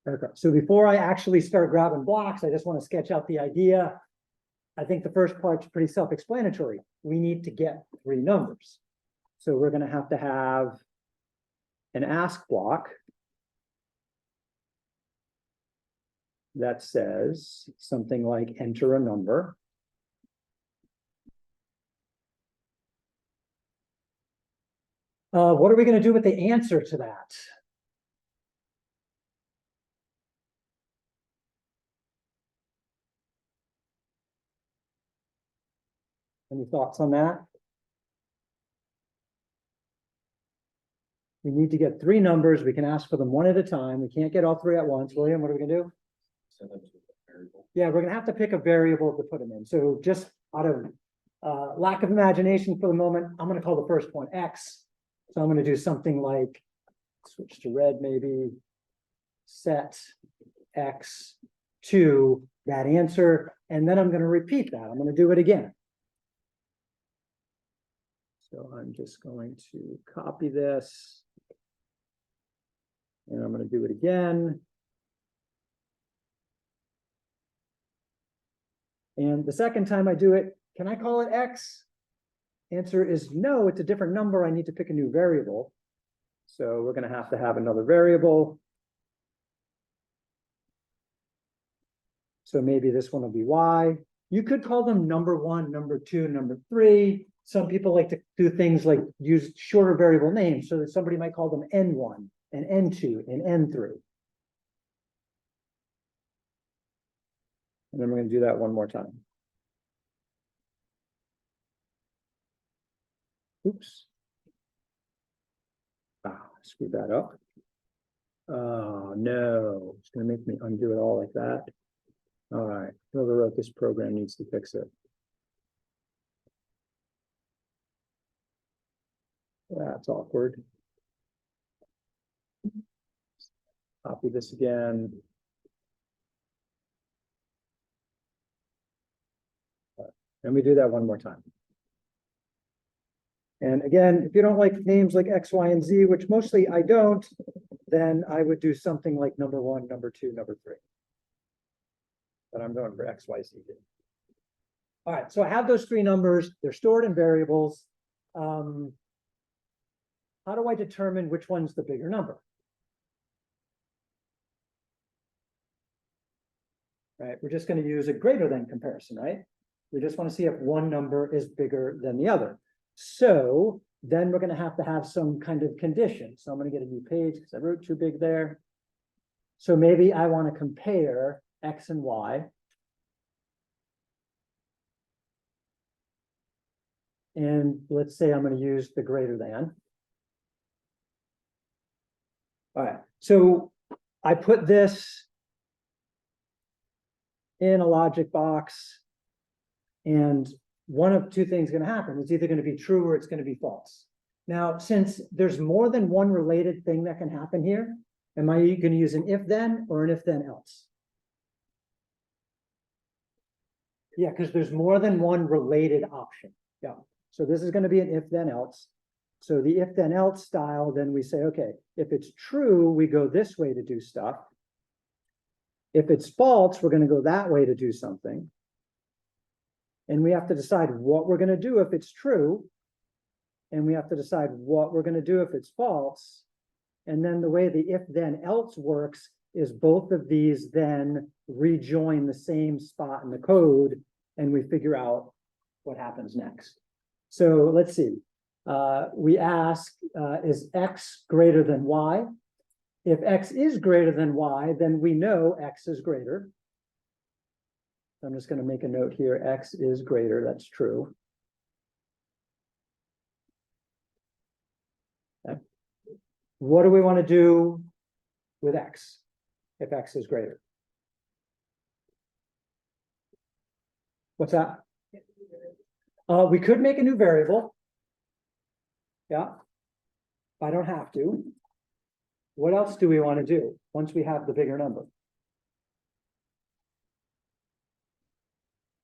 Okay, so before I actually start grabbing blocks, I just want to sketch out the idea. I think the first part's pretty self-explanatory. We need to get three numbers. So we're going to have an ask block that says something like enter a number. What are we going to do with the answer to that? Any thoughts on that? We need to get three numbers. We can ask for them one at a time. We can't get all three at once. William, what are we going to do? Send them to a variable. Yeah, we're going to have to pick a variable to put them in. So just out of lack of imagination for the moment, I'm going to call the first one X. So I'm going to do something like, switch to red maybe, set X to that answer, and then I'm going to repeat that. I'm going to do it again. So I'm just going to copy this, and I'm going to do it again. And the second time I do it, can I call it X? Answer is no, it's a different number. I need to pick a new variable. So we're going to have another variable. So maybe this one will be Y. You could call them number one, number two, number three. Some people like to do things like use shorter variable names, so that somebody might call them N1 and N2 and N3. And then we're going to do that one more time. Oops. Screwed that up. Oh, no. It's going to make me undo it all like that. All right. Whoever wrote this program needs to fix it. That's awkward. Copy this again. And we do that one more time. And again, if you don't like names like X, Y, and Z, which mostly I don't, then I would do something like number one, number two, number three. But I'm going for X, Y, Z. All right, so I have those three numbers. They're stored in variables. How do I determine which one's the bigger number? Right, we're just going to use a greater than comparison, right? We just want to see if one number is bigger than the other. So then we're going to have some kind of condition. So I'm going to get a new page because I wrote too big there. So maybe I want to compare X and Y. And let's say I'm going to use the greater than. All right, so I put this in a logic box, and one of two things is going to happen. It's either going to be true or it's going to be false. Now, since there's more than one related thing that can happen here, am I going to use an if then or an if then else? Yeah, because there's more than one related option. Yeah, so this is going to be an if then else. So the if then else style, then we say, okay, if it's true, we go this way to do stuff. If it's false, we're going to go that way to do something. And we have to decide what we're going to do if it's true. And we have to decide what we're going to do if it's false. And then the way the if then else works is both of these then rejoin the same spot in the code, and we figure out what happens next. So let's see. We ask, is X greater than Y? If X is greater than Y, then we know X is greater. I'm just going to make a note here. X is greater. That's true. Okay. What do we want to do with X if X is greater? What's that? We could make a new variable. Yeah. I don't have to. What else do we want to do once we have the bigger number?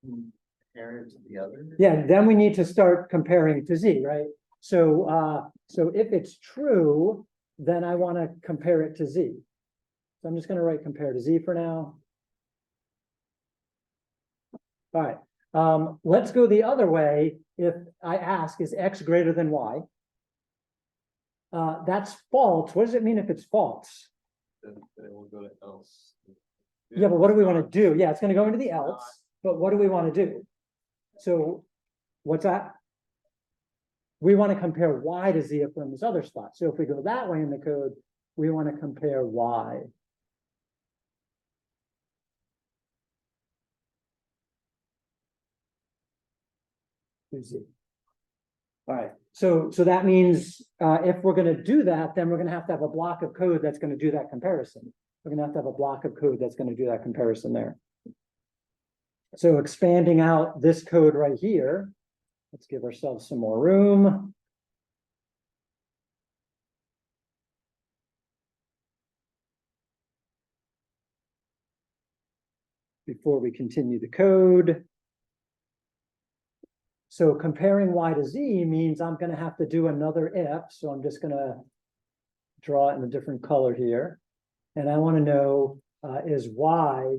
Compare it to the other. Yeah, then we need to start comparing to Z, right? So so if it's true, then I want to compare it to Z. So I'm just going to write compare to Z for now. All right. Let's go the other way. If I ask, is X greater than Y? That's false. What does it mean if it's false? Then it will go to else. Yeah, but what do we want to do? Yeah, it's going to go into the else, but what do we want to do? So what's that? We want to compare Y to Z if we're in this other spot. So if we go that way in the code, we want to compare Y. To Z. All right, so that means if we're going to do that, then we're going to have a block of code that's going to do that comparison. We're going to have a block of code that's going to do that comparison there. So expanding out this code right here, let's give ourselves some more room. Before we continue the code. So comparing Y to Z means I'm going to have to do another if. So I'm just going to draw it in a different color here. And I want to know, is Y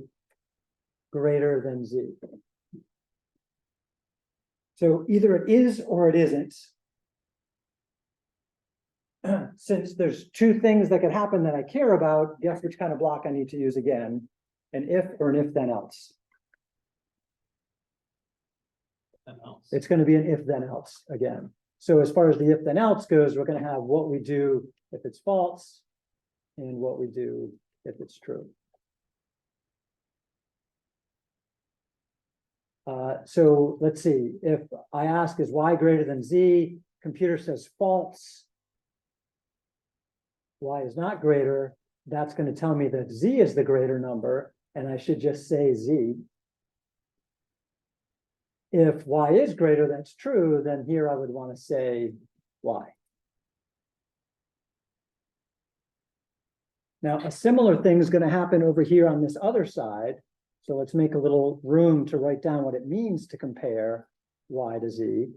greater than Z? So either it is or it isn't. Since there's two things that could happen that I care about, guess which kind of block I need to use again? An if or an if then else. It's going to be an if then else again. So as far as the if then else goes, we're going to have what we do if it's false and what we do if it's true. So let's see, if I ask is Y greater than Z, computer says false, Y is not greater, that's going to tell me that Z is the greater number, and I should just say Z. If Y is greater, that's true, then here I would want to say Y. Now, a similar thing is going to happen over here on this other side. So let's make a little room to write down what it means to compare Y to Z.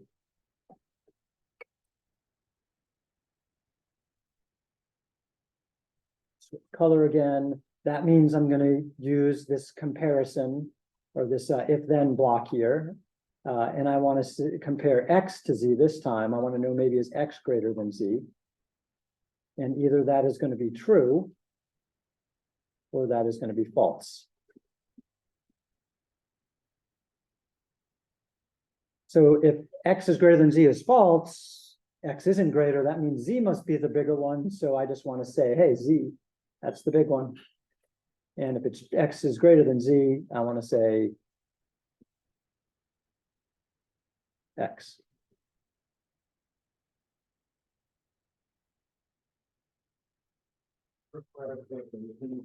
So color again, that means I'm going to use this comparison or this if-then block here. And I want to compare X to Z this time. I want to know maybe is X greater than Z. And either that is going to be true or that is going to be false. So if X is greater than Z is false, X isn't greater, that means Z must be the bigger one. So I just want to say, hey, Z, that's the big one. And if it's X is greater than Z, I want to say X.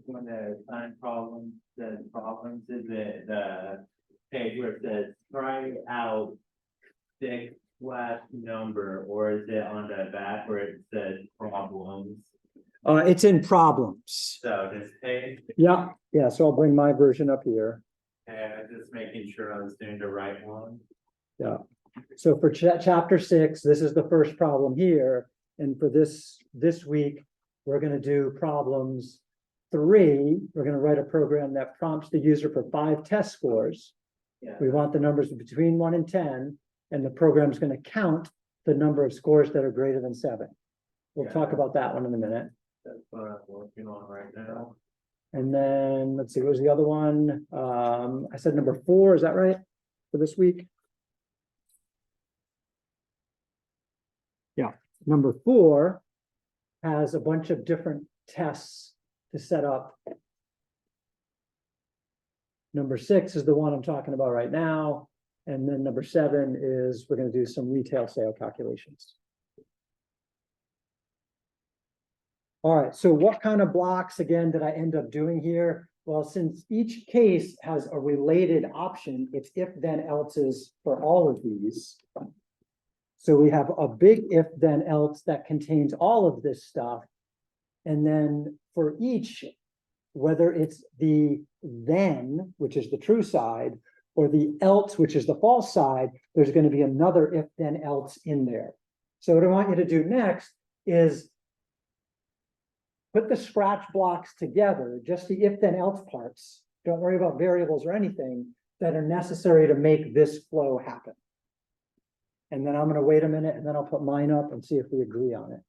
When the sign problems, says problems, is it the page where it says try out 6 / number, or is it on the back where it says problems? It's in problems. So this page, Yeah, yeah. So I'll bring my version up here. and just making sure I was doing the right one. Yeah. So for chapter 6, this is the first problem here. And for this week, we're going to do problems 3. We're going to write a program that prompts the user for 5 test scores. Yeah. We want the numbers between 1 and 10, and the program is going to count the number of scores that are greater than 7. We'll talk about that one in a minute. That's what I'm working on right now. And then let's see, what was the other one? I said number 4, is that right? For this week? Yeah, number 4 has a bunch of different tests to set up. Number 6 is the one I'm talking about right now. And then number 7 is we're going to do some retail sale calculations. All right, so what kind of blocks, again, did I end up doing here? Well, since each case has a related option, it's if then else's for all of these. So we have a big if then else that contains all of this stuff. And then for each, whether it's the then, which is the true side, or the else, which is the false side, there's going to be another if then else in there. So what I want you to do next is put the scratch blocks together, just the if then else parts. Don't worry about variables or anything that are necessary to make this flow happen. And then I'm gonna wait a minute and then I'll put mine up and see if we agree on it.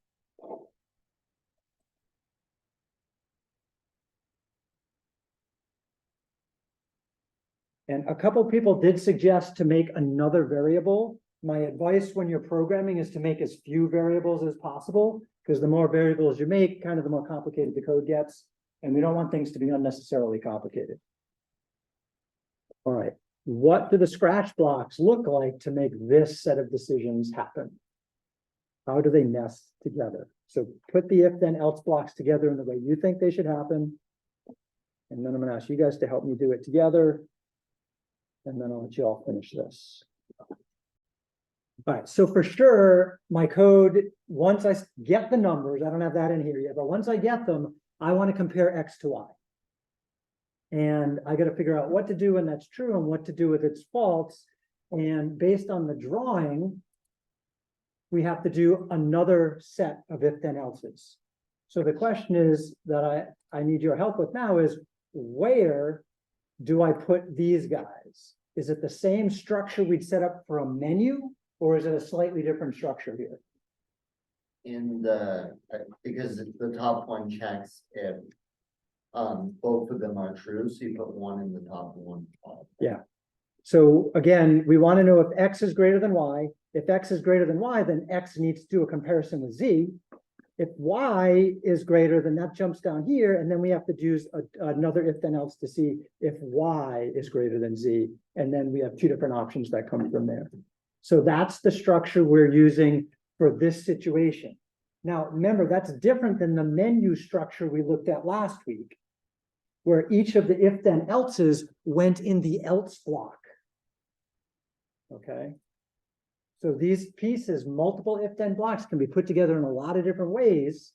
And a couple people did suggest to make another variable. My advice when you're programming is to make as few variables as possible, because the more variables you make, kind of the more complicated the code gets. And we don't want things to be unnecessarily complicated. All right, what do the scratch blocks look like to make this set of decisions happen? How do they nest together? So put the if then else blocks together in the way you think they should happen. And then I'm going to ask you guys to help me do it together. And then I'll let you all finish this. All right, so for sure, my code, once I get the numbers, I don't have that in here yet, but once I get them, I want to compare X to Y. And I got to figure out what to do when that's true and what to do with its false. And based on the drawing, we have to do another set of if then else's. So the question is that I need your help with now is, where do I put these guys? Is it the same structure we'd set up for a menu, or is it a slightly different structure here? In the, because the top one checks if both of them are true, so you put one in the top and one in the bottom. Yeah. So again, we want to know if X is greater than Y. If X is greater than Y, then X needs to do a comparison with Z. If Y is greater, then that jumps down here, and then we have to use another if then else to see if Y is greater than Z. And then we have two different options that come from there. So that's the structure we're using for this situation. Now, remember, that's different than the menu structure we looked at last week, where each of the if then else's went in the else block. Okay. So these pieces, multiple if then blocks, can be put together in a lot of different ways,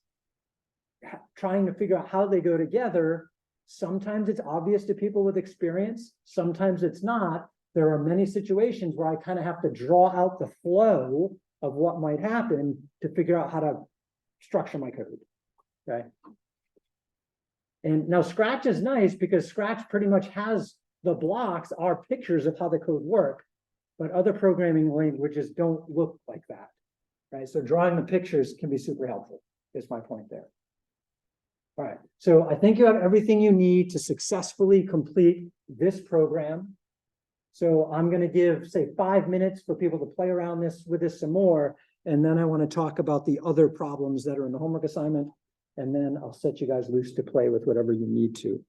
trying to figure out how they go together. Sometimes it's obvious to people with experience, sometimes it's not. There are many situations where I kind of have to draw out the flow of what might happen to figure out how to structure my code. Okay. And now Scratch is nice because Scratch pretty much has the blocks are pictures of how the code work. But other programming languages don't look like that, right? So drawing the pictures can be super helpful, is my point there. All right, so I think you have everything you need to successfully complete this program. So I'm going to give, say, 5 minutes for people to play around with this some more, and then I want to talk about the other problems that are in the homework assignment, and then I'll set you guys loose to play with whatever you need to.